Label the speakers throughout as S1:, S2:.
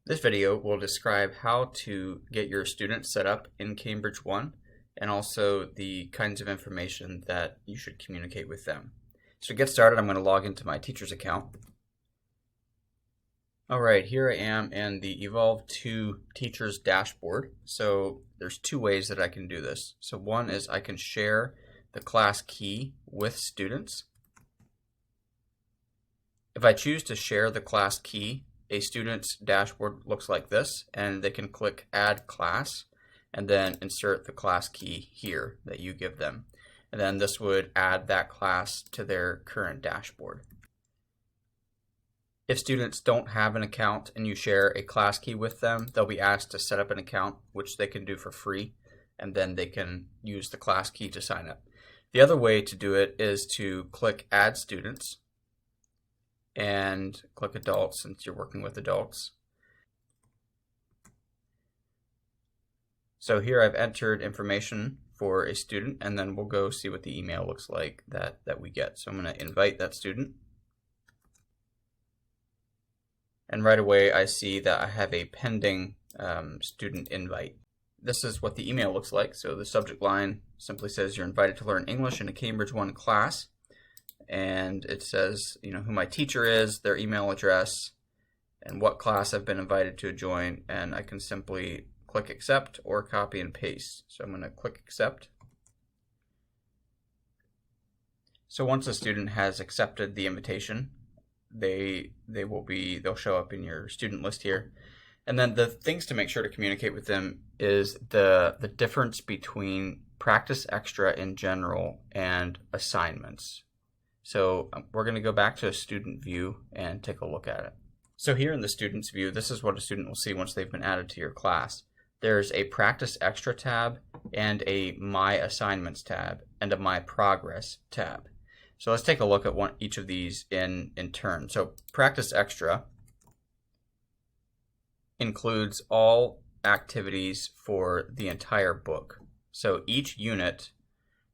S1: This video will describe how to get your students set up in Cambridge One and also the kinds of information that you should communicate with them. So to get started, I'm going to log into my teacher's account. Alright, here I am in the Evolve 2 Teachers dashboard. So there's two ways that I can do this. So one is I can share the class key with students. If I choose to share the class key, a student's dashboard looks like this, and they can click Add Class and then insert the class key here that you give them. And then this would add that class to their current dashboard. If students don't have an account and you share a class key with them, they'll be asked to set up an account, which they can do for free, and then they can use the class key to sign up. The other way to do it is to click Add Students and click Adults since you're working with adults. So here I've entered information for a student, and then we'll go see what the email looks like that we get. So I'm going to invite that student. And right away I see that I have a pending student invite. This is what the email looks like. So the subject line simply says you're invited to learn English in a Cambridge One class. And it says, who my teacher is, their email address, and what class I've been invited to join. And I can simply click accept or copy and paste. So I'm going to click accept. So once a student has accepted the invitation, they'll show up in your student list here. And then the things to make sure to communicate with them is the difference between Practice Extra in general and assignments. So we're going to go back to a student view and take a look at it. So here in the student's view, this is what a student will see once they've been added to your class. There's a Practice Extra tab and a My Assignments tab and a My Progress tab. So let's take a look at each of these in turn. So Practice Extra includes all activities for the entire book. So each unit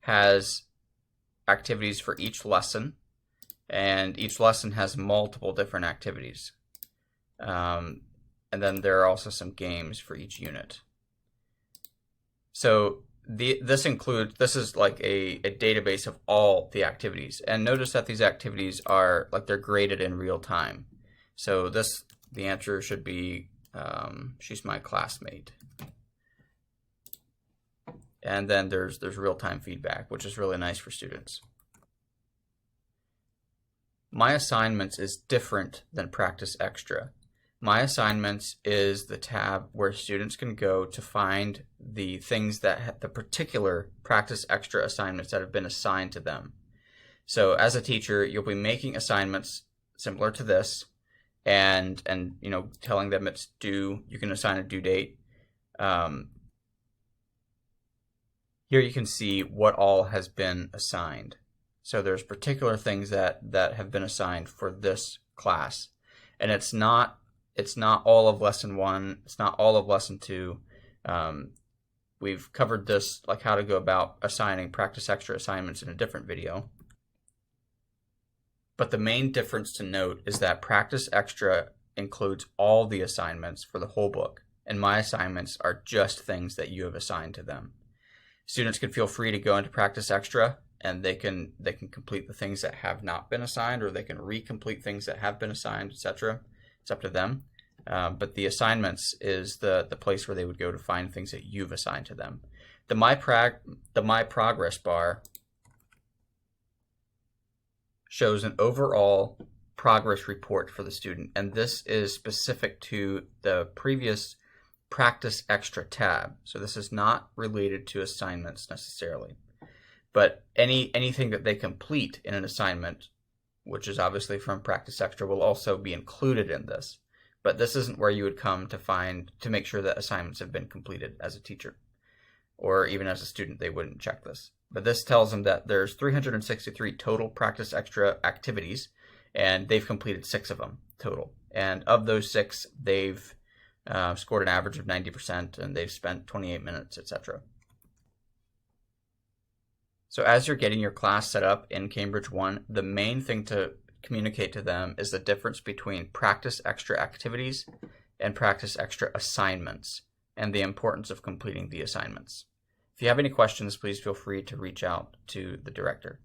S1: has activities for each lesson, and each lesson has multiple different activities. And then there are also some games for each unit. So this is like a database of all the activities. And notice that these activities are they're graded in real time. So the answer should be she's my classmate. And then there's real-time feedback, which is really nice for students. My Assignments is different than Practice Extra. My Assignments is the tab where students can go to find the things that the particular Practice Extra assignments that have been assigned to them. So as a teacher, you'll be making assignments similar to this, and telling them it's due. You can assign a due date. Here you can see what all has been assigned. So there's particular things that have been assigned for this class. And it's not all of lesson 1, it's not all of lesson 2. We've covered this, like how to go about assigning Practice Extra assignments, in a different video. But the main difference to note is that Practice Extra includes all the assignments for the whole book, and My Assignments are just things that you have assigned to them. Students can feel free to go into Practice Extra, and they can complete the things that have not been assigned, or they can recomplete things that have been assigned, etc. It's up to them. But the assignments is the place where they would go to find things that you've assigned to them. The My Progress bar shows an overall progress report for the student, and this is specific to the previous Practice Extra tab. So this is not related to assignments necessarily, but anything that they complete in an assignment, which is obviously from Practice Extra, will also be included in this. But this isn't where you would come to make sure that assignments have been completed as a teacher, or even as a student they wouldn't check this. But this tells them that there's 363 total Practice Extra activities, and they've completed 6 of them total. And of those 6, they've scored an average of 90%, and they've spent 28 minutes, etc. So as you're getting your class set up in Cambridge One, the main thing to communicate to them is the difference between Practice Extra activities and Practice Extra assignments and the importance of completing the assignments. If you have any questions, please feel free to reach out to the director.